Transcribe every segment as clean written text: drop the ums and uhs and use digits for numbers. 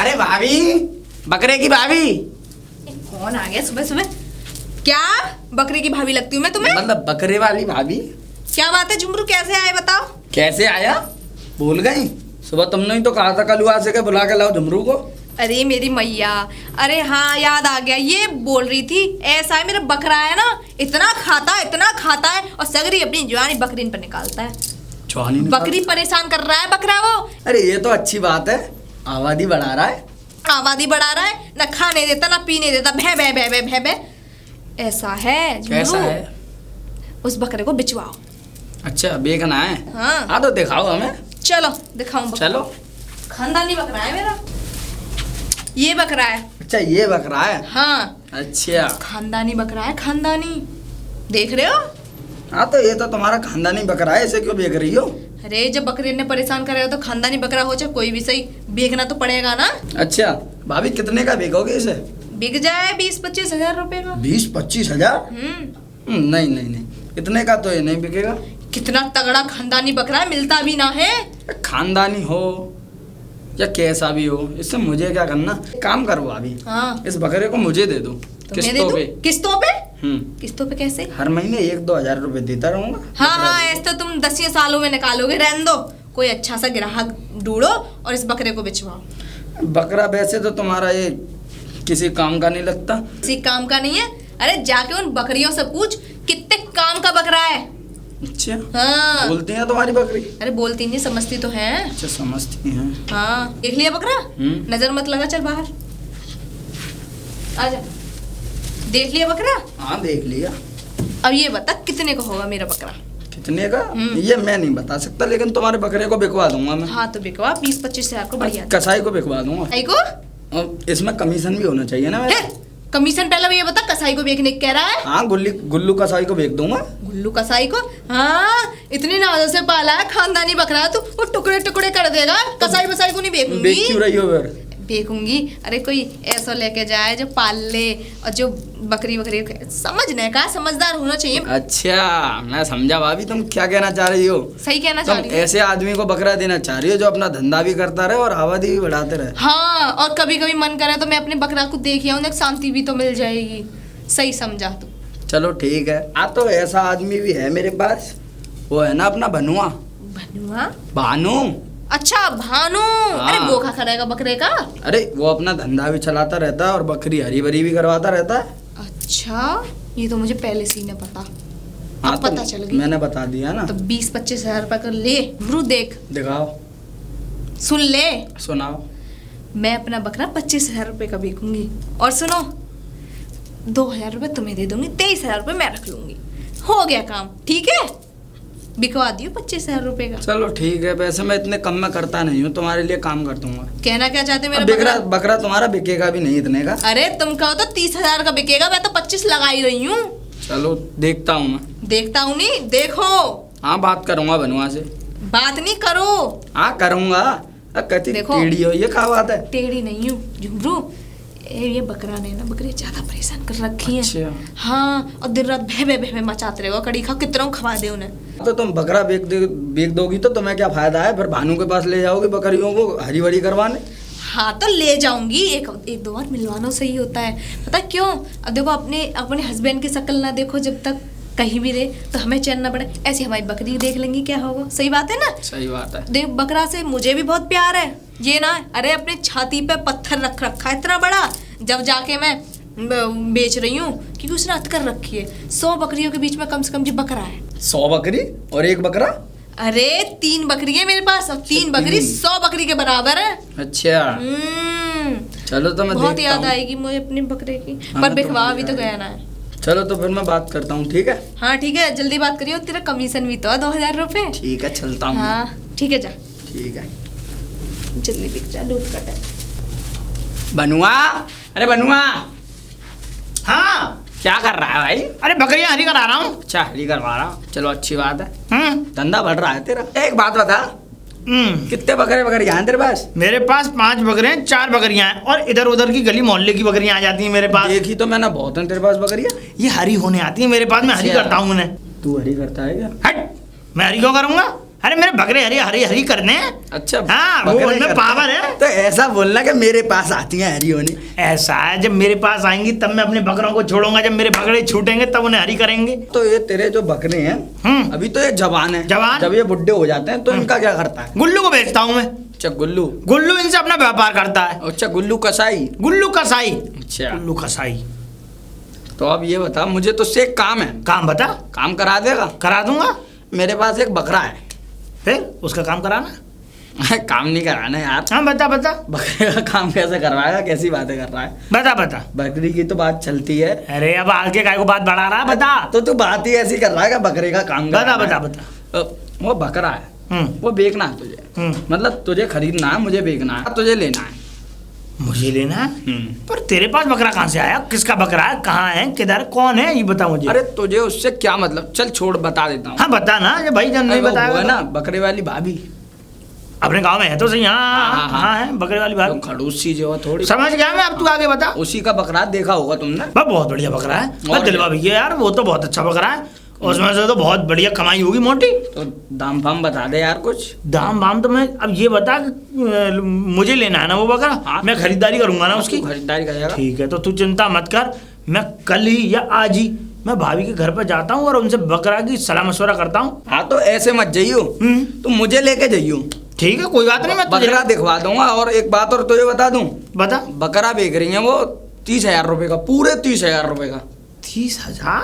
अरे भाभी, बकरे की भाभी। कौन आ गया सुबह सुबह? क्या बकरे की भाभी लगती हूँ मैं तुम्हें? मतलब बकरे वाली भाभी। क्या बात है झुमरू, कैसे आए बताओ? कैसे आया? भूल गई? सुबह तुमने ही तो कहा था कलुआ से के बुला के लाओ झुमरू को। अरे मेरी मैया, अरे हाँ याद आ गया। ये बोल रही थी ऐसा है मेरा बकरा है ना, इतना खाता है और सगरी अपनी जवानी बकरीन पर निकालता है। बकरी परेशान कर रहा है बकरा वो। अरे ये तो अच्छी बात है, आबादी बढ़ा रहा है। आबादी बढ़ा रहा है, ना खाने देता ना पीने देता, भे भे भे भे भे भे। ऐसा है कैसा है? उस बकरे को बिचवाओ। अच्छा बेचना है? हाँ तो दिखाओ हमें। चलो दिखाऊं बकरा। चलो। खानदानी बकरा है मेरा, ये बकरा है। अच्छा ये बकरा है? हाँ अच्छा खानदानी बकरा है, खानदानी। देख रहे हो? हाँ तो ये तो तुम्हारा खानदानी बकरा है, इसे क्यों बेच रही हो? अरे जब बकरे ने परेशान करे हो तो खानदानी बकरा हो चाहे कोई भी सही, बेचना तो पड़ेगा ना। अच्छा भाभी कितने का बेचोगे इसे? बिक जाए 20-25 हजार रुपए का। 20-25 हजार? नहीं नहीं नहीं, इतने का तो ये नहीं बिकेगा। कितना तगड़ा खानदानी बकरा है, मिलता भी ना है। खानदानी हो या कैसा भी हो, इससे मुझे क्या करना। काम करो अभी, हाँ इस बकरे को मुझे दे दो किस्तों पे। किस्तों पे? किस्तों पे कैसे? हर महीने 1-2 हजार रुपए देता रहूंगा। हाँ ऐसे तो तुम 10 सालों में निकालोगे, रहने दो। कोई अच्छा सा ग्राहक ढूंढो और इस बकरे को बिचवाओ। बकरा वैसे तो तुम्हारा ये किसी काम का नहीं लगता। किसी काम का नहीं है? अरे जाके उन बकरियों से पूछ कितने काम का बकरा है। अच्छा हाँ बोलती है तुम्हारी बकरी? अरे बोलती नहीं, समझती तो है। अच्छा समझती हैं। हाँ देख लिया बकरा? नजर मत लगा, चल बाहर आजा। देख लिया बकरा? हाँ देख लिया। अब ये बता कितने का होगा मेरा बकरा? कितने का? ये मैं नहीं बता सकता, लेकिन तुम्हारे बकरे को बिकवा दूंगा मैं। हाँ तो बिकवा, 20-25 हजार को बढ़िया। कसाई को बिकवा दूंगा। कसाई को? और इसमें कमीशन भी होना चाहिए ना। कमीशन पहले ये बता, कसाई को बेचने कह रहा है? हाँ गुल्लू कसाई को बेच दूंगा। गुल्लू कसाई को? हाँ इतनी नाजों से पाला है, खानदानी बकरा तू, वो टुकड़े टुकड़े कर देगा। कसाई बसाई को नहीं बेचूंगी। बेच क्यों रही हो फिर? बेचूंगी। अरे कोई ऐसा लेके जाए जो पाल ले और जो बकरी समझने का समझदार होना चाहिए। अच्छा मैं समझा भाभी, तुम क्या कहना चाह रही हो? सही कहना चाह रही हो। ऐसे आदमी को बकरा देना चाह रही हो जो अपना धंधा भी करता रहे और आबादी भी बढ़ाते रहे। हाँ और कभी कभी मन करे तो मैं अपने बकरा को देख आऊं, शांति भी तो मिल जाएगी। सही समझा तू। चलो ठीक है। तो ऐसा आदमी भी है मेरे पास, वो है ना अपना भनुआ। भनुआ? भानु। अच्छा भानु। अरे वो क्या करेगा बकरे का? अरे वो अपना धंधा भी चलाता रहता है और बकरी हरी भरी भी करवाता रहता है। अच्छा ये तो मुझे पहले से ही नहीं पता। हाँ पता तो चल गया। मैंने बता दिया ना। तो 20-25 हजार रुपए का ले ब्रू, देख दिखाओ। सुन ले। सुनाओ। मैं अपना बकरा 25 हजार रुपए का बेचूंगी और सुनो 2,000 रुपए तुम्हें दे दूंगी, 23,000 रुपए मैं रख लूंगी। हो गया काम, ठीक है? बिकवा दियो 25,000 रुपए का। चलो ठीक है, वैसे मैं इतने कम में करता नहीं हूँ, तुम्हारे लिए काम कर दूंगा। कहना क्या चाहते मेरा बकरा तुम्हारा बिकेगा भी नहीं इतने का। अरे तुम कहो तो 30,000 का बिकेगा, मैं तो 25 लगा ही रही हूँ। चलो देखता हूँ मैं। देखता हूँ नहीं, देखो। हाँ बात करूंगा भनुआ से। बात नहीं करो। हाँ करूंगा। कहती टेढ़ी हो, ये क्या बात है? टेढ़ी नहीं हूँ झुमरू, ये बकरा ने ना बकरी ज्यादा परेशान कर रखी है। अच्छा। हाँ और दिन रात भे भे मचाते रहो, कड़ी खा कितना खवा दे उन्हें। तो तुम बकरा बेच दोगी तो तुम्हें क्या फायदा है? फिर भानु के पास ले जाओगे बकरियों को हरी भरी करवाने। हाँ तो ले जाऊंगी, एक दो बार मिलवाना सही होता है। पता क्यों? अब देखो अपने हस्बैंड की शक्ल ना देखो जब तक कहीं भी रहे तो हमें चैन ना पड़े, ऐसी हमारी बकरी देख लेंगी, क्या होगा? सही बात है ना? सही बात है। देख बकरा से मुझे भी बहुत प्यार है, ये ना अरे अपने छाती पे पत्थर रख रखा है इतना बड़ा, जब जाके मैं बेच रही हूँ क्योंकि उसने हथ कर रखी है। 100 बकरियों के बीच में कम से कम जी बकरा है। 100 बकरी और एक बकरा? अरे 3 बकरी है मेरे पास और 3 बकरी 100 बकरी के बराबर है। अच्छा चलो तो मैं बहुत याद आएगी मुझे अपने बकरे की, पर बिकवा भी तो गया ना है। चलो तो फिर मैं बात करता हूँ, ठीक है? हाँ ठीक है, जल्दी बात करियो, तेरा कमीशन भी तो है 2,000 रुपए। ठीक है चलता हूँ। हाँ ठीक है जा। ठीक है जल्दी बिक जा, लूट कट है। बनुआ, अरे बनुआ। हाँ क्या कर रहा है भाई? अरे बकरियां हरी करा रहा हूँ। अच्छा हरी करवा रहा हूँ, चलो अच्छी बात है। धंधा बढ़ रहा है तेरा। एक बात बता, कितने बकरे हैं तेरे पास? मेरे पास 5 बकरे हैं, 4 बकरियां हैं और इधर उधर की गली मोहल्ले की बकरियां आ जाती हैं मेरे पास। देखी तो मैंने बहुत है तेरे पास बकरियां। ये हरी होने आती है मेरे पास, मैं हरी करता हूँ उन्हें। तू हरी करता है क्या? हट, मैं हरी क्यों करूंगा? अरे मेरे बकरे हरी हरी हरी करने हैं। अच्छा हाँ, वो बकरे उनमें करते पावर हैं। है। तो ऐसा बोलना कि मेरे पास आती हैं हरी होनी। ऐसा है, जब मेरे पास आएंगी तब मैं अपने बकरों को छोड़ूंगा, जब मेरे बकरे छूटेंगे तब उन्हें हरी करेंगे। तो ये तेरे जो बकरे हैं अभी तो ये जवान है, जवान। जब ये बुढ़े हो जाते हैं तो इनका क्या करता है? गुल्लू को बेचता हूँ मैं। अच्छा गुल्लू। गुल्लू इनसे अपना व्यापार करता है। अच्छा गुल्लू कसाई। गुल्लू कसाई। अच्छा गुल्लू कसाई। तो अब ये बता, मुझे तुझसे एक काम है। काम बता। काम करा देगा? करा दूंगा। मेरे पास एक बकरा है। फिर उसका काम कराना। काम नहीं कराना यार। हाँ बता बता। बकरे का काम कैसे करवाएगा? कैसी बातें कर रहा है? बता बता। बकरी की तो बात चलती है। अरे अब आगे काय को बात बढ़ा रहा है, बता। तो तू बात ही ऐसी कर रहा है कि बकरे का काम बता कराना बता है। बता। वो बकरा है, वो बेचना है तुझे। मतलब तुझे खरीदना है, मुझे बेचना है, तुझे लेना है। मुझे लेना है? पर तेरे पास बकरा कहाँ से आया? किसका बकरा है? कहाँ है? किधर? कौन है? ये बता मुझे। अरे तुझे उससे क्या मतलब? चल छोड़, बता देता हूँ। हाँ बता ना, जब भाई जन नहीं बताया ना बकरे वाली भाभी अपने गांव में है तो सही। हाँ हाँ है बकरे वाली बात। खड़ूस सी जो है थोड़ी। समझ गया मैं, अब तू आगे बता। उसी का बकरा देखा होगा तुमने। बहुत बढ़िया बकरा है। और दिलवा भैया यार, वो तो बहुत अच्छा बकरा है, उसमें से तो बहुत बढ़िया कमाई होगी मोटी। तो दाम फाम बता दे यार कुछ। दाम वाम तो मैं अब ये बता कि मुझे लेना है ना वो बकरा। हाँ। मैं खरीदारी करूंगा ना उसकी। खरीदारी करेगा? ठीक है, तो तू चिंता मत कर। मैं कल ही या आज ही मैं भाभी के घर पर जाता हूँ और उनसे बकरा की सलाह मशवरा करता हूँ। हाँ तो ऐसे मत जाइयो, तुम मुझे लेके जाइयो। ठीक है कोई बात नहीं, मैं बकरा दिखवा दूंगा। और एक बात और तुझे बता दूं, बता। बकरा बेच रही है वो 30,000 रुपए का, पूरे 30,000 रुपए का। 30,000?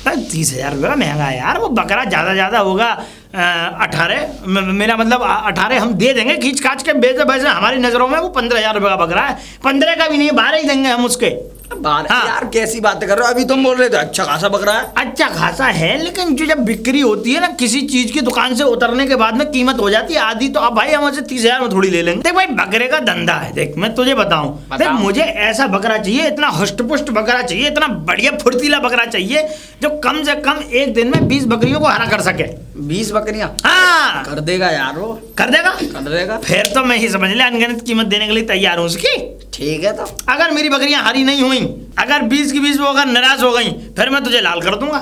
30,000 रुपये का महंगा है यार। वो बकरा ज्यादा होगा 18। मेरा मतलब 18 हम दे देंगे खींच खाच के। बेचे वैसे हमारी नजरों में वो 15,000 रुपये का बकरा है। 15 का भी नहीं, 12 ही देंगे हम उसके। हाँ। यार कैसी बातें कर रहे हो? अभी तुम बोल रहे थे अच्छा खासा बकरा है। अच्छा खासा है, लेकिन जो जब बिक्री होती है ना किसी चीज की दुकान से उतरने के बाद में कीमत हो जाती है आधी। तो अब भाई हम उसे 30,000 में थोड़ी ले लेंगे। देख भाई बकरे का धंधा है। देख मैं तुझे बताऊं, देख मुझे ऐसा बकरा चाहिए, इतना हष्ट पुष्ट बकरा चाहिए, इतना बढ़िया फुर्तीला बकरा चाहिए जो कम से कम एक दिन में 20 बकरियों को हरा कर सके। 20 बकरियां? हाँ कर देगा यार वो। कर देगा? कर देगा। फिर तो मैं ही समझ ले अनगिनत कीमत देने के लिए तैयार हूँ उसकी। ठीक है। तो अगर मेरी बकरियां हरी नहीं हुई, अगर 20 की 20 वो अगर नाराज हो गई, फिर मैं तुझे लाल कर दूंगा।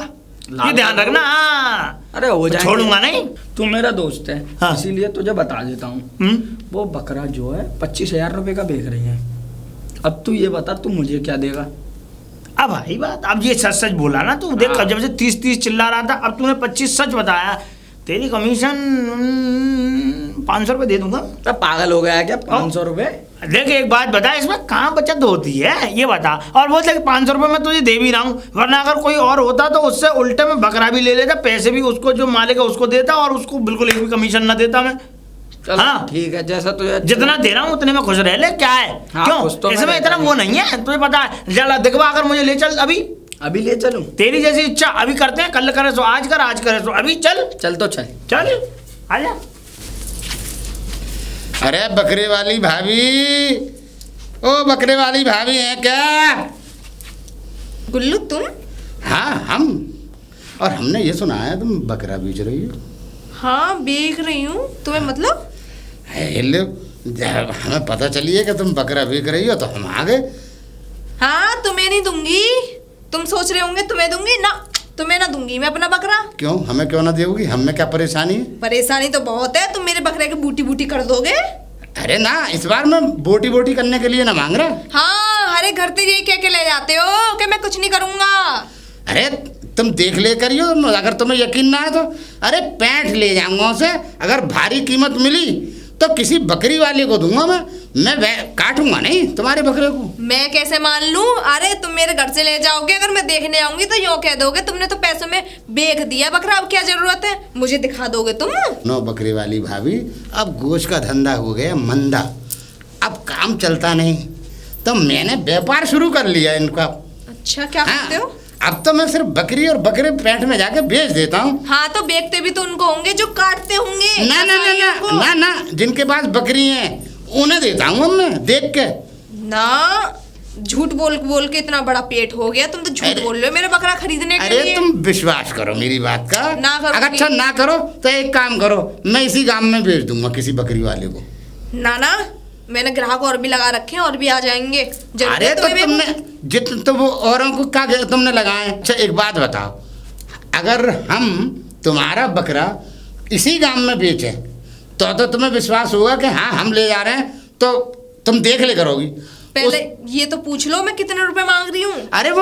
ये ध्यान रखना। अरे हो जाएगा, छोड़ूंगा नहीं। तू मेरा दोस्त है। हाँ। इसीलिए तुझे बता देता हूँ। वो बकरा जो है 25,000 रुपए का बेच रही है। अब तू ये बता, तू मुझे क्या देगा? अब भाई बात, अब ये सच सच बोला ना तू। देख जब से 30 चिल्ला रहा था, अब तूने 25 सच बताया। तेरी कमीशन 500 रुपये दे दूंगा। तो पागल हो गया क्या? 500 रुपए? देख एक बात बता, इसमें कहाँ बचत होती है ये बता। और वो देख 500 रुपये मैं तुझे दे भी रहा हूँ, वरना अगर कोई और होता तो उससे उल्टे में बकरा भी ले लेता, पैसे भी उसको जो मालिक है उसको देता और उसको बिल्कुल एक भी कमीशन ना देता मैं। हाँ ठीक है, जैसा तुझे जितना दे रहा हूँ उतने में खुश रह ले। क्या है? हाँ, क्यों तो इसमें इतना वो नहीं है, तुझे पता है। चल दिखवा, अगर मुझे ले चल अभी। अभी ले चलूं? तेरी जैसी इच्छा, अभी करते हैं, कल करे सो आज कर, आज करे सो अभी। चल चल तो चल चल आजा। अरे बकरे वाली भाभी, ओ बकरे वाली भाभी है क्या? गुल्लू तुम? हाँ हम। और हमने ये सुना है तुम बकरा बेच रही हो। हाँ बेच रही हूँ। तुम्हें मतलब? जब हमें पता चली है कि तुम बकरा बेच रही हो तो हम आ गए। हाँ तुम्हें नहीं दूंगी। तुम सोच रहे होंगे तुम्हें दूंगी ना, तुम्हें ना दूंगी मैं अपना बकरा। क्यों? हमें क्यों ना दोगी? हमें क्या परेशानी है? परेशानी तो बहुत है। तुम मेरे बकरे की बूटी बूटी कर दोगे? अरे ना, इस बार मैं बोटी बोटी करने के लिए ना मांग रहा। हाँ अरे घर से यही कह के ले जाते हो कि मैं कुछ नहीं करूंगा। अरे तुम देख ले करियो, अगर तुम्हें यकीन ना है तो। अरे 65 ले जाऊंगा उसे। अगर भारी कीमत मिली तो किसी बकरी वाले को दूंगा मैं काटूंगा नहीं तुम्हारे बकरे को। मैं कैसे मान लूं? अरे तुम मेरे घर से ले जाओगे, अगर मैं देखने आऊंगी तो यूं कह दोगे तुमने तो पैसों में बेच दिया बकरा, अब क्या जरूरत है? मुझे दिखा दोगे तुम? नो बकरी वाली भाभी, अब गोश्त का धंधा हो गया मंदा, अब काम चलता नहीं, तो मैंने व्यापार शुरू कर लिया इनका। अच्छा क्या करते हो? अब तो मैं सिर्फ बकरी और बकरे पेट में जाके बेच देता हूँ। हाँ तो बेचते भी तो उनको होंगे जो काटते होंगे। ना ना ना ना ना ना, जिनके पास बकरी है उन्हें देता हूँ मैं देख के। ना झूठ बोल बोल के इतना बड़ा पेट हो गया, तुम तो झूठ बोल रहे हो मेरा बकरा खरीदने के लिए। अरे तुम विश्वास करो मेरी बात का। ना करो। अगर अच्छा ना करो तो एक काम करो, मैं इसी गांव में बेच दूंगा किसी बकरी वाले को। ना ना, मैंने ग्राहक और भी लगा रखे हैं और भी आ जाएंगे। अरे तो तुमने जितने तो वो औरों को क्या तुमने लगाए? अच्छा एक बात बताओ, अगर हम तुम्हारा बकरा इसी गांव में बेचे तो तुम्हें विश्वास होगा कि हाँ हम ले जा रहे हैं, तो तुम देख ले करोगी। पहले ये तो पूछ लो मैं कितने रुपए मांग रही हूँ। अरे वो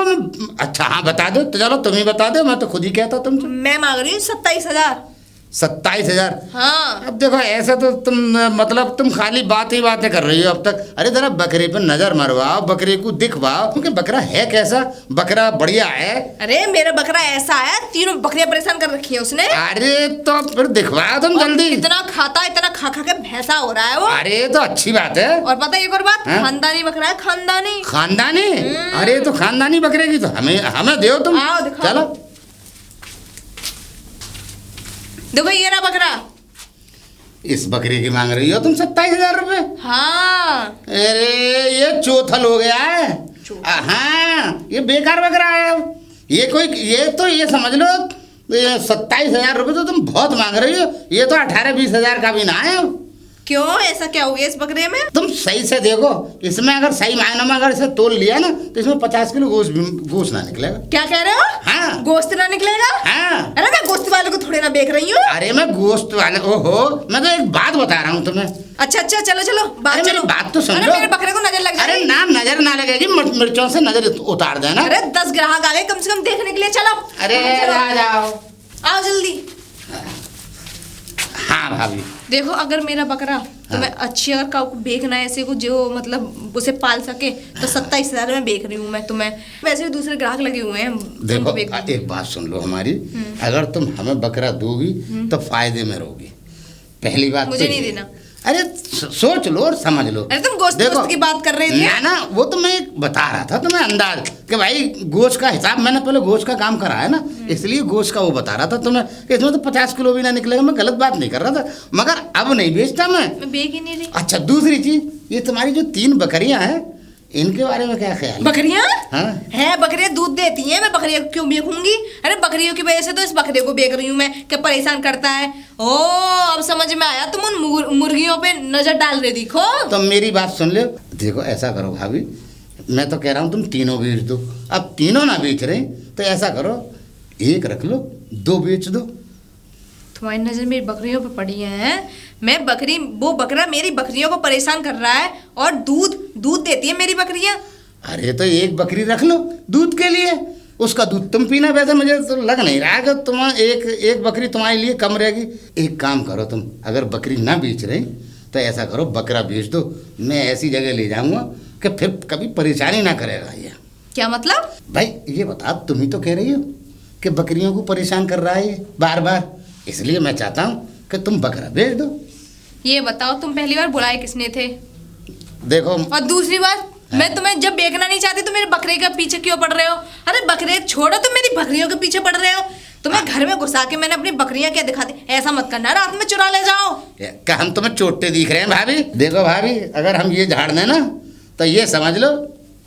अच्छा हाँ बता दो, तो चलो तुम ही बता दो, मैं तो खुद ही कहता तुमसे। मैं मांग रही हूँ 27,000। 27,000? हाँ। अब देखो ऐसा तो तुम मतलब तुम खाली बातें कर रही हो अब तक। अरे जरा बकरे पे नजर मरवाओ, बकरे को दिखवाओ, क्योंकि बकरा है कैसा, बकरा बढ़िया है। अरे मेरा बकरा ऐसा है, तीनों बकरियां परेशान कर रखी है उसने। अरे तो फिर दिखवाओ तुम जल्दी। इतना खाता, इतना खा खा के भैंसा हो रहा है वो। अरे तो अच्छी बात है। और पता है एक और बात, हाँ? खानदानी बकरा है, खानदानी। खानदानी? अरे तो खानदानी बकरे की तो हमें दो तुम। आओ दिखाओ। चलो देखो ये रहा बकरा। इस बकरे की मांग रही हो तुम 27,000 रुपए? हाँ। अरे ये चौथल हो गया है। हाँ ये बेकार बकरा है। ये समझ लो, ये 27,000 रुपए तो तुम बहुत मांग रही हो। ये तो 18-20,000 का भी ना है। क्यों, ऐसा क्या हो गया इस बकरे में? तुम सही से देखो, इसमें अगर सही मायने में अगर इसे तोल लिया ना तो इसमें 50 किलो गोश्त ना निकलेगा। क्या कह रहे हो? हाँ। गोश्त ना निकलेगा? हाँ। अरे मैं गोश्त वाले को थोड़े ना बेच रही हूँ। अरे मैं गोश्त वाले, ओहो मैं तो एक बात बता रहा हूँ तुम्हें। अच्छा चलो बात अरे मेरी बात तो सुन लो। मेरे बकरे को नजर लग जाएगी। अरे ना नजर ना लगेगी, मिर्चों से नजर उतार देना। अरे 10 ग्राहक आ गए कम से कम देखने के लिए, चलो। अरे आ जाओ, आओ जल्दी। हाँ भाभी देखो अगर मेरा बकरा तुम्हें अच्छी अगर काऊ को बेचना है, ऐसे को जो मतलब उसे पाल सके, तो 27,000 में बेच रही हूँ मैं तुम्हें। वैसे भी दूसरे ग्राहक लगे हुए हैं। देखो एक बात सुन लो हमारी, अगर तुम हमें बकरा दोगी तो फायदे में रहोगी। पहली बात मुझे तो नहीं देना। अरे सोच लो और समझ लो। अरे तुम गोश्त की बात कर रहे थे ना वो तो मैं बता रहा था तुम्हें अंदाज कि भाई गोश्त का हिसाब, मैंने पहले गोश्त का काम करा है ना, इसलिए गोश्त का वो बता रहा था तुम्हें कि इसमें तो 50 किलो भी ना निकलेगा। मैं गलत बात नहीं कर रहा था, मगर अब नहीं बेचता मैं बेच ही नहीं रही। अच्छा दूसरी चीज, ये तुम्हारी जो 3 बकरियां हैं इनके बारे में क्या ख्याल है? बकरियां? हाँ? है, बकरियां दूध देती हैं, मैं बकरियों को क्यों बेचूंगी? अरे बकरियों की वजह से तो इस बकरे को बेच रही हूँ मैं, कि परेशान करता है। ओ अब समझ में आया, तुम उन मुर्गियों पे नजर डाल रहे देखो। तो मेरी बात सुन लो, देखो ऐसा करो भाभी, मैं तो कह रहा हूँ तुम तीनों बेच दो। अब तीनों ना बेच रहे तो ऐसा करो, एक रख लो, 2 बेच दो। तुम्हारी नजर मेरी बकरियों पे पड़ी है। वो बकरा मेरी बकरियों को परेशान कर रहा है, और दूध देती है मेरी बकरियां। अरे तो एक बकरी रख लो दूध के लिए, उसका दूध तुम पीना। वैसे मुझे तो लग नहीं रहा कि तुम एक बकरी तुम्हारे लिए कम रहेगी। एक काम करो तुम, अगर बकरी ना बेच रही तो ऐसा करो बकरा बेच दो। मैं ऐसी जगह ले जाऊंगा कि फिर कभी परेशानी ना करेगा ये। क्या मतलब? भाई ये बता, तुम ही तो कह रही हो कि बकरियों को परेशान कर रहा है ये बार बार, इसलिए मैं चाहता हूँ कि तुम बकरा बेच दो। ये बताओ तुम पहली बार बुलाए किसने थे? देखो और दूसरी बात, मैं तुम्हें जब बेचना नहीं चाहती तो मेरे बकरे के पीछे क्यों पड़ रहे हो? अरे बकरे छोड़ो, तुम मेरी बकरियों के पीछे पड़ रहे हो। तुम्हें घर में घुसा के मैंने अपनी बकरियां क्या दिखा दी? ऐसा मत करना, रात में चुरा ले जाओ। क्या हम तुम्हें चोटे दिख रहे हैं भाभी? देखो भाभी, अगर हम ये झाड़ दें ना तो ये समझ लो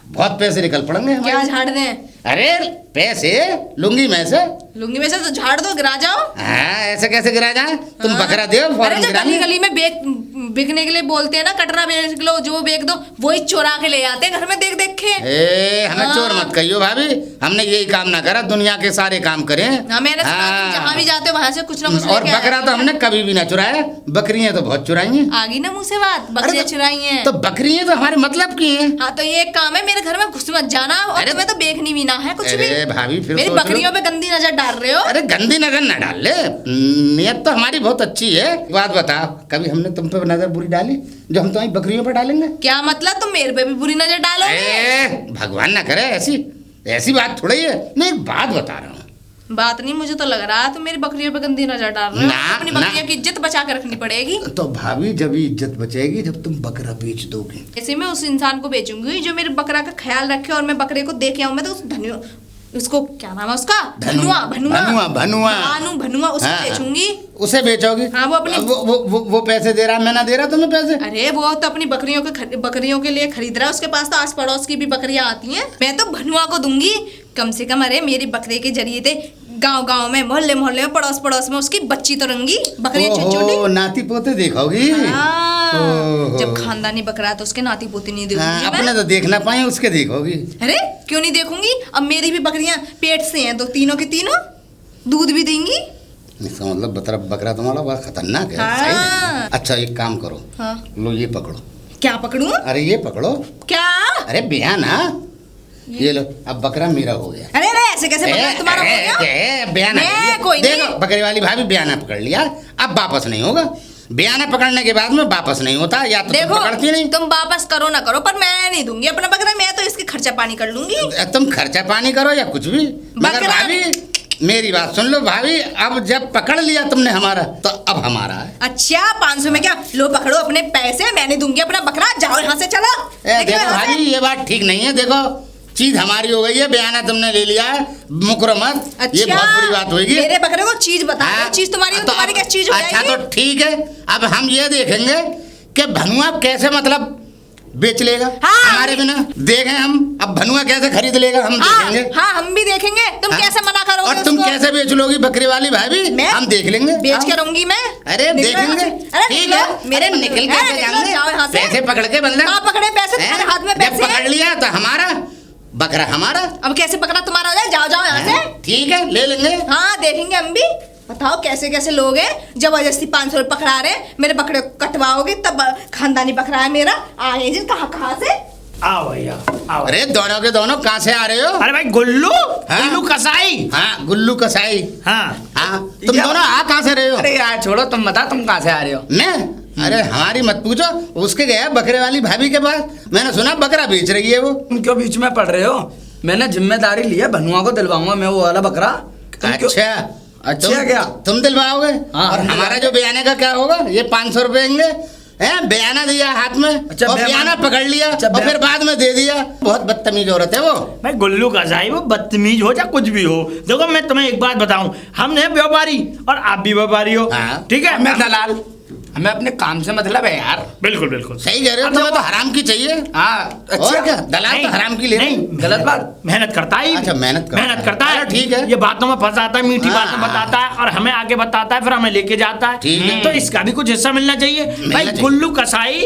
बहुत पैसे निकल पड़ेंगे। क्या झाड़ दें? अरे पैसे लुंगी में से तो झाड़ दो, गिरा जाओ। हाँ ऐसे कैसे गिरा जाए? तुम हाँ। बकरा दो फौरन अरे जो गिरा गली लें। गली में बिकने के लिए बोलते हैं ना, कटरा बेच लो, जो बेच दो, वही चुरा के ले आते हैं घर में देख देख के। हमें हाँ। चोर मत कहियो भाभी, हमने यही काम ना करा, दुनिया के सारे काम करे। हाँ, मैंने सुना तुम जहाँ भी जाते हो वहाँ से कुछ ना कुछ और लेके बकरा आया तो हो। हमने कभी भी ना चुराया, बकरियां तो बहुत चुराई हैं। आ गई ना मुंह से बात, बकरियां चुराई हैं। तो बकरियां तो हमारे मतलब की हैं। हाँ तो ये काम है, मेरे घर में घुस मत जाना, और अरे तुम्हें तो बेचनी भी ना है कुछ भी। अरे भाभी फिर मेरी सोच लो। बकरियों पे गंदी नजर डाल रहे हो। अरे गंदी नजर ना डाल ले, नियत तो हमारी बहुत अच्छी है। बात बताओ, कभी हमने तुम पे नजर बुरी डाली जो हम तुम्हारी बकरियों पे डालेंगे? क्या मतलब, तुम मेरे पे भी बुरी नजर डालोगे? भगवान ना करे, ऐसी बात थोड़ी है। मैं एक बात बता रहा हूँ। बात नहीं, मुझे तो लग रहा है तुम मेरी बकरियों पे गंदी नजर डाल रहे हो। ना, अपनी ना। बकरियों की इज्जत बचा के रखनी पड़ेगी। तो भाभी जब इज्जत बचेगी जब तुम बकरा बेच दोगे। ऐसे मैं उस इंसान को बेचूंगी जो मेरे बकरा का ख्याल रखे, और मैं बकरे को देख आऊं। मैं तो उस उसको क्या नाम है उसका, भनुआ उसे हाँ, बेचूंगी। उसे बेचोगी? हाँ, वो अपनी वो पैसे दे रहा, मैं ना दे रहा तुम्हें पैसे? अरे वो तो अपनी बकरियों के लिए खरीद रहा है, उसके पास तो आस पड़ोस की भी बकरियां आती हैं। मैं तो भनुआ को दूंगी कम से कम। अरे मेरी बकरे के जरिए थे गांव में, मोहल्ले में, पड़ोस में उसकी बच्ची तो रंगी, बकरियां छोटी-छोटी। नाती पोते देखोगी? जब खानदानी बकरा है तो उसके नाती पोते नहीं देखूंगी। अपने तो देख ना पाए, उसके देखोगी? अरे क्यों नहीं देखूंगी? अब मेरी भी बकरियां पेट से हैं, तो तीनों की तीनों दूध भी देंगी। इसका मतलब बकरा तुम्हारा बड़ा खतरनाक है। हाँ। सही नहीं। अच्छा एक काम करो, हाँ। लो ये पकड़ो। क्या पकड़ूं? अरे ये पकड़ो। क्या? अरे बयान, ये लो, अब बकरा मेरा हो गया। अरे ऐसे कैसे पकड़ा? तुम्हारा हो गया? बयाना कोई नहीं। देखो बकरी वाली भाभी बयाना पकड़ लिया, अब वापस नहीं होगा। बयाना पकड़ने के बाद में वापस नहीं होता, या तो देखो, तुम पकड़ती नहीं। तुम वापस करो ना करो, पर मैं नहीं दूंगी अपना बकरा। मैं तो इसकी खर्चा पानी कर लूंगी। तुम खर्चा पानी करो या कुछ भी, मगर बकरा- भाभी मेरी बात सुन लो भाभी, अब जब पकड़ लिया तुमने हमारा, तो अब हमारा है। अच्छा 500 में क्या? लो पकड़ो अपने पैसे, मैं नहीं दूंगी अपना बकरा। जाओ यहाँ से, चलो। देखो भाभी ये बात ठीक नहीं है। देखो चीज हमारी हो गई है, बयाना तुमने ले लिया है, मुकरो मत। अच्छा, ये बहुत बुरी बात होगी। मेरे बकरे को चीज बता दो। चीज तुम्हारी हो, तो तुम्हारी क्या चीज हो अच्छा जाएगी? तो ठीक है, अब हम ये देखेंगे कि भनुआ कैसे मतलब बेच लेगा हमारे बिना। देखें हम अब भनुआ कैसे खरीद लेगा, हम देखेंगे। हाँ हम भी देखेंगे। तुम कैसे मना करोगे और तुम उसको? कैसे बेच लोगी बकरी वाली भाभी, हम देख लेंगे। बेच के रहूंगी मैं। अरे देखेंगे, ठीक है। मेरे अरे निकल के जाओगे, पैसे पकड़ के बंदा। कहाँ पकड़े पैसे? तुम्हारे हाथ में जब पैसे पकड़ लिया तो हमारा बकरा हमारा। अब कैसे पकड़ा तुम्हारा हो जाए? जाओ जाओ यहाँ से। ठीक है ले लेंगे। हाँ देखेंगे हम भी। बताओ कैसे कैसे लोग हैं, जबरदस्ती 500 रुपये पकड़ा रहे हैं। मेरे बकरे को कटवाओगे तब खानदानी बकरा है मेरा। आए जी कहाँ कहाँ से? आओ भैया आओ। अरे दोनों के दोनों कहाँ से आ रहे हो? अरे भाई गुल्लू, हाँ? गुल्लू कसाई। हाँ गुल्लू कसाई। हाँ हाँ तुम दोनों आ कहाँ से रहे हो? अरे यार छोड़ो, तुम बता तुम कहाँ से आ रहे हो? मैं? अरे हमारी मत पूछो, उसके गया बकरे वाली भाभी के पास। मैंने सुना बकरा बेच रही है वो। तुम क्यों बीच में पड़ रहे हो? मैंने जिम्मेदारी ली है, भनुआ को दिलवाऊंगा मैं वो वाला बकरा। तुम क्यों- अच्छा क्या? तुम दिलवाओगे? हाँ, और हम हमारा जो बयाने का क्या होगा? ये 500 रुपए देंगे हैं? बयाना दिया हाथ में, अच्छा, और बयाना पकड़ लिया, अच्छा, और फिर बाद में दे दिया। बहुत बदतमीज औरत है वो। भाई गुल्लू कसाई, वो बदतमीज हो या कुछ भी हो, देखो मैं तुम्हें एक बात बताऊं, हम हैं व्यापारी और आप भी व्यापारी हो। हाँ। ठीक है, मैं दलाल, हमें अपने काम से मतलब है यार। बिल्कुल बिल्कुल सही कह रहे हो, तुम्हें तो हराम की चाहिए। हाँ और अच्छा क्या, दलाल तो हराम की ले रहे हैं। नहीं, गलत बात। मेहनत करता है। अच्छा, मेहनत करता है। है। ठीक है। ये बातों में फंसाता है, मीठी हाँ, बातें हाँ। बताता है और हमें आगे बताता है, फिर हमें लेके जाता है। ठीक है। तो इसका भी कुछ हिस्सा मिलना चाहिए। भाई चाहिए। गुल्लू कसाई,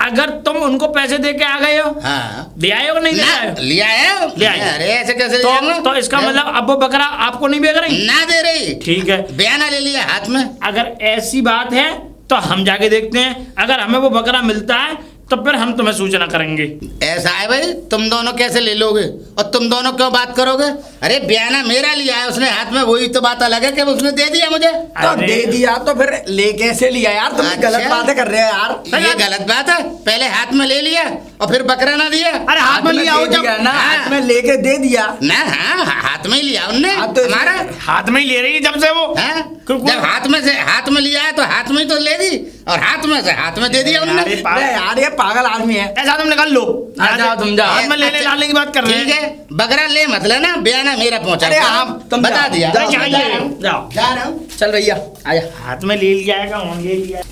अगर तुम उनको पैसे दे के आ गए हो, हाँ दे आए हो नहीं दे आए हो? लिया है, ले आए। अरे ऐसे कैसे ले जाऊंगा? तो इसका मतलब अब वो बकरा आपको नहीं बेच रही? ना दे रही। ठीक है, बयाना ले लिया हाथ में। अगर ऐसी बात है तो हम जाके देखते हैं, अगर हमें वो बकरा मिलता है तो फिर हम तुम्हें सूचना करेंगे। ऐसा है भाई, तुम दोनों कैसे ले लोगे और तुम दोनों क्यों बात करोगे? अरे बयाना मेरा लिया है उसने हाथ में, वही तो बात अलग है कि उसने दे दिया मुझे। तो अरे, दे दिया तो फिर ले कैसे लिया यार? तुम अच्छा। गलत बातें कर रहे हो यार। ये गलत बात है, पहले हाथ में ले लिया और फिर बकरा ना दिया। अरे हाथ में लिया हो दे जब दिया ना, हाँ। हाथ में लेके दे दिया। ना हाँ हाथ में ही लिया उनने हाँ, तो हमारा। हाथ में ही ले रही है जब से वो। हाँ? क्यों- जब हाथ में लिया है तो हाथ में ही तो ले दी, और हाथ में से हाथ में दे दिया अरे उन्होंने। पागल। अरे यार ये पागल आदमी है। ऐसा तुम निकाल लो। हाँ, जाओ, तुम जाओ। हाथ में लेने अच्छा, डालने की बात कर रहे हैं। ठीक है, बकरा ले मत लेना, बयाना मेरा पहुंचा। अरे हाँ, तुम बता जाओ, दिया। जाओ, जाओ, जा रहा जाओ, जाओ। जा रहा हूँ। चल भैया आजा। हाथ में ले लिया है, और ले लिया है।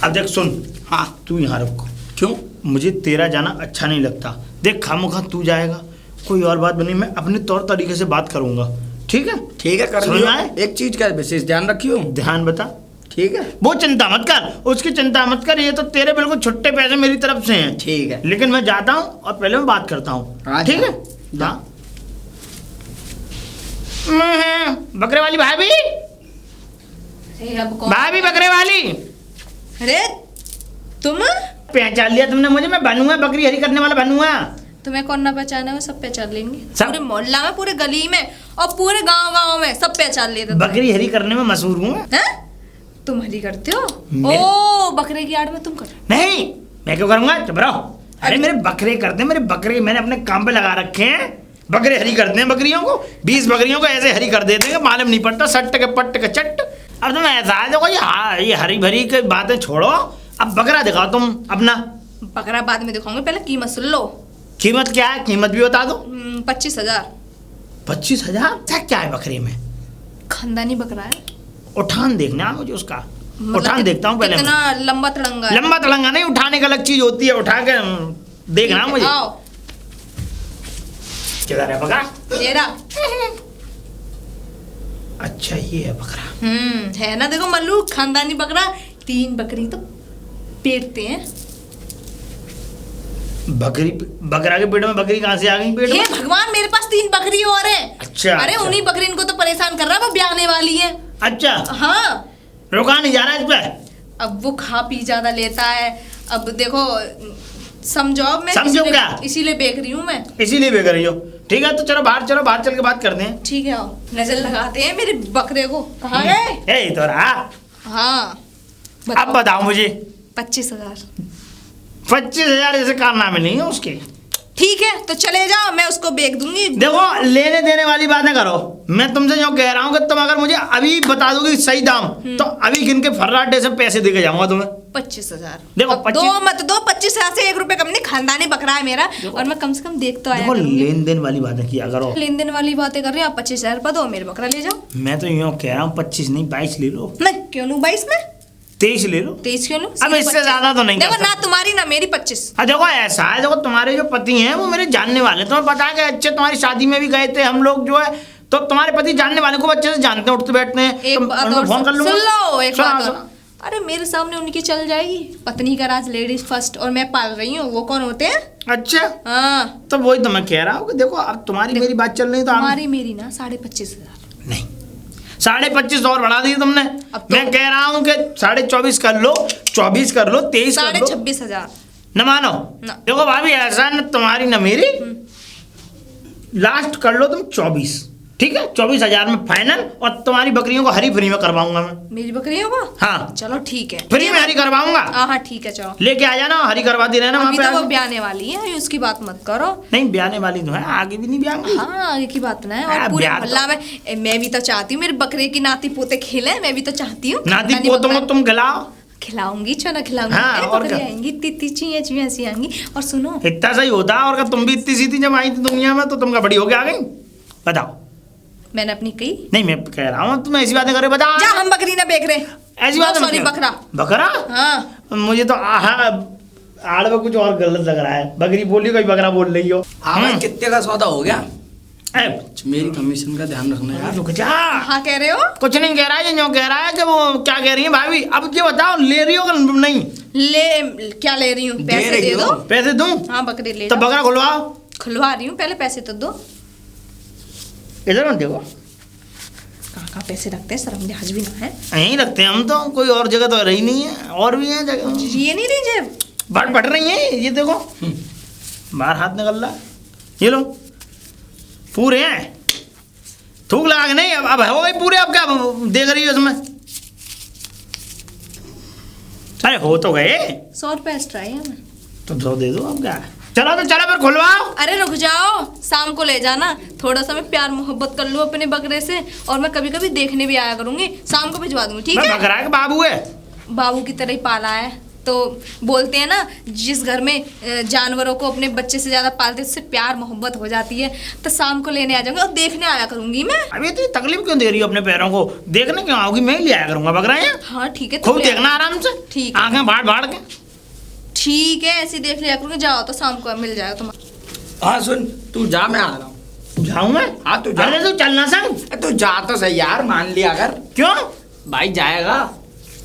अब देख सुन, हाँ तू यहाँ रुक। क्यों? मुझे तेरा जाना अच्छा नहीं लगता। देख खामोखा तू जाएगा, कोई और बात बनी, मैं अपने तौर तरीके से बात करूंगा। ठीक है? ठीक है कर समझ लियो। में आया? एक चीज का विशेष ध्यान रखियो। ध्यान बता। ठीक है वो चिंता मत कर, उसकी चिंता मत कर, ये तो तेरे बिल्कुल छुट्टे पैसे मेरी तरफ से हैं। ठीक है। लेकिन मैं जाता हूँ और पहले मैं बात करता हूँ। हाँ, ठीक है? जा। बकरे वाली भाभी, अरे अब कौन? भाभी बकरे वाली, अरे तुम पहचान लिया तुमने मुझे? मैं बनूंगा, बकरी हरी करने वाला बनूंगा। तुम्हें कौन ना पहचाना है? सब पहचान लेंगे। सब? पूरे मोहल्ला में, पूरे गली में और पूरे गांव में सब पहचान लेते। बकरी हरी करने में मशहूर हूँ। हैं? तुम हरी करते हो? मेरे- ओ बकरे की आड़ में तुम करते नहीं, मैं क्यों करूंगा? चुप रहो। अरे मेरे बकरे करते हैं, मेरे बकरे मैंने अपने काम पे लगा रखे हैं। बकरे हरी करते हैं बकरियों को, 20 बकरियों को ऐसे हरी कर देते हैं, मालूम नहीं पड़ता, सट्ट के पट्ट के चट्ट। अब तुम ऐसा है, देखो ये हरी भरी की बातें छोड़ो, अब बकरा दिखाओ तुम अपना। बकरा बाद में दिखाऊंगी, पहले कीमत सुन लो। कीमत क्या है? कीमत भी बता दो। 25,000। 25,000? क्या है बकरी में? खानदानी बकरा है। उठान देखना मुझे उसका, मतलब उठान देखता हूँ पहले मैं। कितना लंबा तड़ंगा है। लंबा तड़ंगा नहीं, उठाने का अलग चीज होती है, उठा के देखना मुझे। आओ किधर है बकरा? ये रहा। अच्छा ये है बकरा। है ना, देखो मल्लू, खानदानी बकरा। 3 बकरी तो पेटते हैं। बकरी, बकरा के पेट में बकरी कहाँ से आ गई पेट हे में? भगवान, मेरे पास 3 बकरी और है। अच्छा, अरे अच्छा। उन्हीं बकरी इनको तो परेशान कर रहा है, वो ब्याहने वाली है। अच्छा, हाँ, रुका नहीं जा रहा इस पे। अब वो खा पी ज्यादा लेता है। अब देखो, समझो अब मैं समझो क्या? इसीलिए बेच रही हूँ मैं। इसीलिए बेच रही हो। ठीक है तो चलो बाहर चल के बात करते हैं। ठीक है, आओ नजर लगाते हैं मेरे बकरे को। कहाँ गए? ए तो रहा। हाँ, अब बताओ मुझे। 25,000। 25,000 जैसे कारनामे नहीं है उसके। ठीक है तो चले जाओ, मैं उसको बेच दूंगी। देखो लेने देने वाली बातें करो। मैं तुमसे जो कह रहा हूँ कि तुम अगर मुझे अभी बता दोगे सही दाम तो अभी गिन के फर्राटे से पैसे दे के जाऊंगा तुम्हें। 25,000। देखो, अब दो मत दो, 25,000 से 1 रुपए कम नहीं। खानदानी बकरा है मेरा, और मैं कम से कम देख तो आया देखो करूंगी। लेन देन वाली बातें किया करो। लेन देन वाली बातें कर रहे हो आप। 25,000 रुपये दो, मेरे बकरा ले जाओ। मैं तो यूँ कह रहा हूँ 25 नहीं 22 ले लो। नहीं, क्यों लूं 22 में? 23 ले लो। 23 क्यों लूं? अब इससे ज्यादा तो नहीं कर देखो, ना सकते। तुम्हारी ना मेरी 25। देखो ऐसा है, देखो तुम्हारे जो पति हैं वो मेरे जानने वाले, तुम्हें पता है कि अच्छे तुम्हारी शादी में भी गए थे हम लोग जो है, तो तुम्हारे पति जानने वाले को अच्छे से जानते हैं, उठते बैठते हैं। एक बात और फोन कर लूंगा। सुन लो, एक सुना, बात सुना। और। अरे मेरे सामने उनकी चल जाएगी। पत्नी का राज लेडीज फर्स्ट, और मैं पाल रही हूँ। वो कौन होते हैं? अच्छा, हाँ, तो वही तो मैं कह रहा हूँ कि देखो अब तुम्हारी मेरी बात चल रही है तो तुम्हारी मेरी ना 25,500। नहीं 25,500 और बढ़ा दी तुमने। अब तो- मैं कह रहा हूँ कि 24.5 कर लो, 24 कर लो, 23 कर लो। 26,000। न मानो ना। देखो भाभी ऐसा न तुम्हारी न मेरी, लास्ट कर लो तुम 24। ठीक है 24,000 में फाइनल, और तुम्हारी बकरियों को हरी फ्री में करवाऊंगा मैं। मेरी बकरियों को? हाँ चलो ठीक है। फ्री में हरी करवाऊंगा। हाँ ठीक है, चलो। लेके आ जाना, हरी करवाती रहना वहाँ अभी पे तो वो आके। ब्याने वाली है, उसकी बात मत करो। नहीं ब्याने वाली तो है, आगे भी नहीं ब्याऊंगी। हाँ, आगे की बात ना है। हाँ, और पूरे ब्याह तो- मोहल्ला में मैं भी तो चाहती हूँ मेरे बकरे की नाती पोते खेले। मैं भी तो चाहती हूँ। नाती खानदानी पोतों को बकरा- तुम खिलाओ। खिलाऊंगी, क्यों ना खिलाऊंगी। हाँ, अरे और बकरी क्या? आएंगी, इतनी चियाँ चियाँ ऐसी आएंगी। और सुनो, इतना सही होता और क्या तुम भी इतनी सीधी जब आई थी दुनिया में तो तुम क्या बड़ी हो गया आ गई? बताओ। मैंने अपनी कही। नहीं मैं कह रहा हूँ तुम ऐसी बातें करे, बताओ। जा, हम बकरी ना बेच रहे। ऐसी बात सॉरी, बकरा। बकरा? हाँ, मुझे तो आड़ में कुछ और गलत लग रहा है। बकरी बोली कोई बकरा बोल रही हो। हाँ भाई, कितने का सौदा हो गया? ए, मेरी कमीशन का ध्यान रखना यार। रुक जा। हाँ कह रहे हो? कुछ नहीं कह रहा है, जो कह रहा है कि वो क्या कह रही है भाभी। अब ये बताओ ले रही हो कि नहीं? ले, क्या ले रही हूँ? दे पैसे रही दे हो? दो। पैसे दूं? हाँ, बकरी ले तो जाओ। बकरा खुलवाओ। खुलवा रही हूँ, पहले पैसे तो दो। इधर मत देखो, कहाँ पैसे रखते हैं, शर्म लिहाज भी ना है। यहीं रखते हैं हम तो, कोई और जगह तो रही नहीं है, और भी है जगह। ये नहीं रही जेब? बढ़ रही है, ये देखो बाहर हाथ निकल रहा है। ये लो पूरे हैं, थूक लगा के नहीं। अब हो गई पूरे, अब क्या देख रही हो इसमें? अरे हो तो गए 100 रुपये एक्स्ट्रा है हमें। तो 2 दे दो, अब क्या है। चलो तो चलो फिर खुलवाओ। अरे रुक जाओ, शाम को ले जाना। थोड़ा सा मैं प्यार मोहब्बत कर लूँ अपने बकरे से, और मैं कभी कभी देखने भी आया करूंगी। शाम को भिजवा दूंगी, ठीक मैं है? बकरा के बाबू है। बाबू की तरह ही पाला है। तो बोलते हैं ना, जिस घर में जानवरों को अपने बच्चे से ज्यादा पालते हैं उससे प्यार मोहब्बत हो जाती है। तो शाम को लेने आ जाऊंगी और देखने आया करूंगी मैं। अभी इतनी तकलीफ क्यों दे रही हो अपने पैरों को? देखने क्यों आओगी? मैं ही ले आया करूंगा बकरा यहाँ। हाँ ठीक है, तुम खूब ले आओ। देखना आराम से, ठीक है। आंखें बाढ़ बाढ़ के। ठीक है, ऐसे देख लिया करूंगी। जाओ तो शाम को मिल जाएगा तुम्हारा। हाँ सुन, तू जा, मैं आ रहा हूँ। जाऊँ मैं? हाँ तू जा। अरे तू चलना संग। तू जा तो सही यार, मान लिया अगर। क्यों? भाई जाएगा।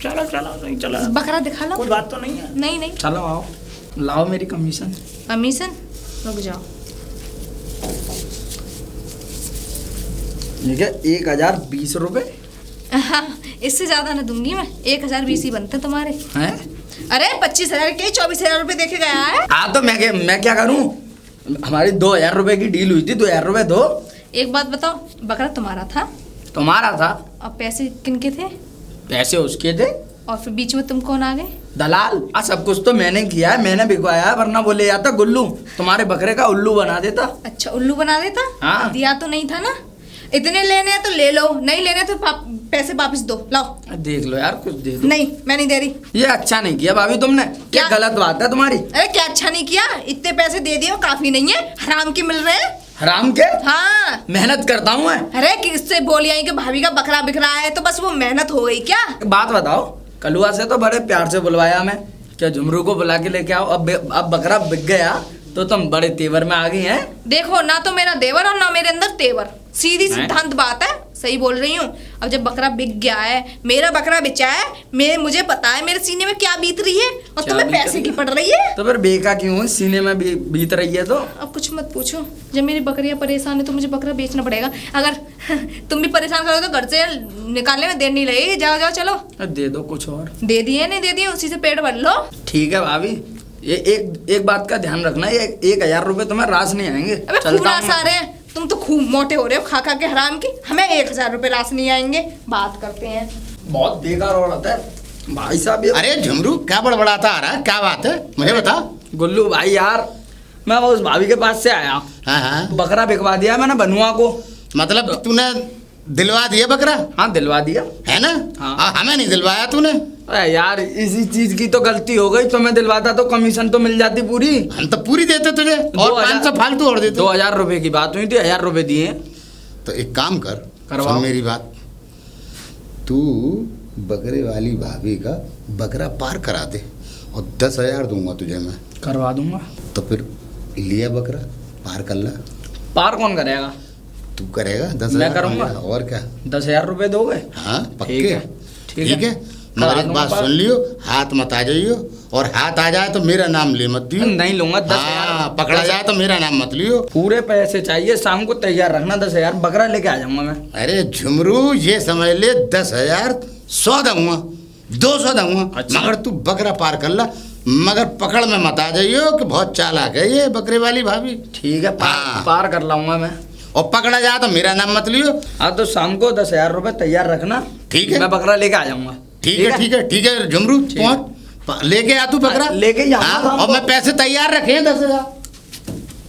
चलो चलो सही चलो। बकरा दिखा लो। कोई बात तो नहीं है। नहीं नहीं, चलो आओ, लाओ मेरी कमीशन। कमीशन? रुक जाओ। ठीक है, 1,020 रुपए हाँ, इससे ज्यादा ना दूंगी मैं। 1,020 ही बनते तुम्हारे। हैं? अरे 25,000 के 24,000 रुपए देके गया है। हाँ तो मैं क्या करूँ? हमारी 2,000 रुपए की डील हुई थी, 2,000 रुपए दो। एक बात बताओ, बकरा तुम्हारा था तुम्हारा था, और पैसे किनके थे? पैसे उसके थे। और फिर बीच में तुम कौन आ गए? दलाल। सब कुछ तो मैंने किया है, मैंने बिकवाया है, वरना बोले जाता गुल्लू तुम्हारे बकरे का उल्लू बना देता। अच्छा, उल्लू बना देता? हाँ। दिया तो नहीं था ना? इतने लेने हैं तो ले लो, नहीं लेने तो पैसे वापस दो। लाओ। देख लो यार, कुछ दे दो। नहीं, मैं नहीं दे रही। ये अच्छा नहीं किया भाभी तुमने। क्या क्या? गलत बात है तुम्हारी। अरे क्या अच्छा नहीं किया? इतने पैसे दे दिए, वो काफी नहीं है? हराम के मिल रहे हैं। हराम के? हाँ। मेहनत करता हूँ मैं। अरे किससे बोली आई कि भाभी का बकरा बिक रहा है, तो बस वो मेहनत हो गई क्या? एक बात बताओ, कलुआ से तो बड़े प्यार से बुलवाया मैं, क्या झुमरू को बुला के लेके आओ। अब बकरा बिक गया तो तुम बड़े तेवर में आ गई हैं। देखो, ना तो मेरा देवर और ना मेरे अंदर तेवर। सीधी हैं? सिद्धांत बात है। सही बोल रही हूँ। अब जब बकरा बिक गया है, मेरा बकरा बेचा है, मुझे पता है मेरे सीने में क्या बीत रही है, और क्या तुम्हें बीत पैसे रही की है? पड़ रही है। तो फिर बेका क्यों है? सीने में भी बीत रही है तो। अब कुछ मत पूछो, जब मेरी बकरियां परेशान है तो मुझे बकरा बेचना पड़ेगा। अगर तुम भी परेशान करोगे तो घर से निकालने में देर नहीं लगेगी। जाओ जाओ चलो। दे दो कुछ और। दे दिए नहीं दे दिए, उसी से पेट भर लो। ठीक है भाभी, ये एक बात का ध्यान रखना, ये 1000 रुपए तुम्हें रास नहीं आएंगे। अबे चलता खूब रास हूँ आ रहे हैं, तुम तो खूब मोटे हो रहे हो खा खा के हराम की। हमें 1000 रुपए रास नहीं आएंगे। बात करते हैं। बहुत बेकार औरत है भाई साहब ये। अरे झुमरू क्या बड़बड़ाता आ रहा है, क्या बात है मुझे बता। गुल्लू भाई यार, मैं उस भाभी के पास से आया, हाँ हाँ, बकरा बिकवा दिया मैंने बनुआ को। मतलब तूने दिलवा दिया बकरा, हाँ दिलवा दिया है ना। हाँ। हमें नहीं दिलवाया तूने। अरे यार इसी चीज की तो गलती हो गई, तो मैं दिलवाता तो कमीशन तो मिल जाती पूरी। हम तो पूरी देते तुझे, और 500 फालतू और देते। 2000 रुपए की बात हुई थी, 1000 रुपए दिए। तो एक काम कर, करवाओ। सुन मेरी बात, तू बकरे वाली भाभी का बकरा पार करा दे और 10,000 दूंगा तुझे मैं। करवा दूंगा। तो फिर लिया बकरा पार कर ला। पार कौन करेगा? तू करेगा 10,000। मैं करूंगा। और क्या। 10,000 रुपए दोगे? हाँ पक्के। ठीक है, ठीक है। मगर करा एक दूंगा बात पार। सुन लियो, हाथ मत आ जाइयो, और हाथ आ जाए तो मेरा नाम ले मत दियो। नहीं लूंगा 10,000। हाँ, पकड़ा जाए तो मेरा नाम मत लियो। पूरे पैसे चाहिए, शाम को तैयार रखना। 10,000 बकरा लेके आ जाऊंगा मैं। अरे झुमरू ये समझ ले 10,000 100 दूंगा, 200 दूंगा। अच्छा। मगर तू बकरा पार कर ला, मगर पकड़ में मत आ जाइयो कि बहुत चालाक है ये बकरे वाली भाभी। ठीक है, हाँ। पार कर लाऊंगा मैं। और पकड़ा जाए तो मेरा नाम मत लियो। हाँ तो शाम को 10,000 रुपए तैयार रखना। ठीक है। मैं बकरा लेके आ जाऊंगा। ठीक है ठीक है ठीक है झुमरू, ठीक है। पहुंच लेके आ तू बकरा। लेके ही आऊंगा हाँ, शाम और को। मैं पैसे तैयार रखे हैं 10,000।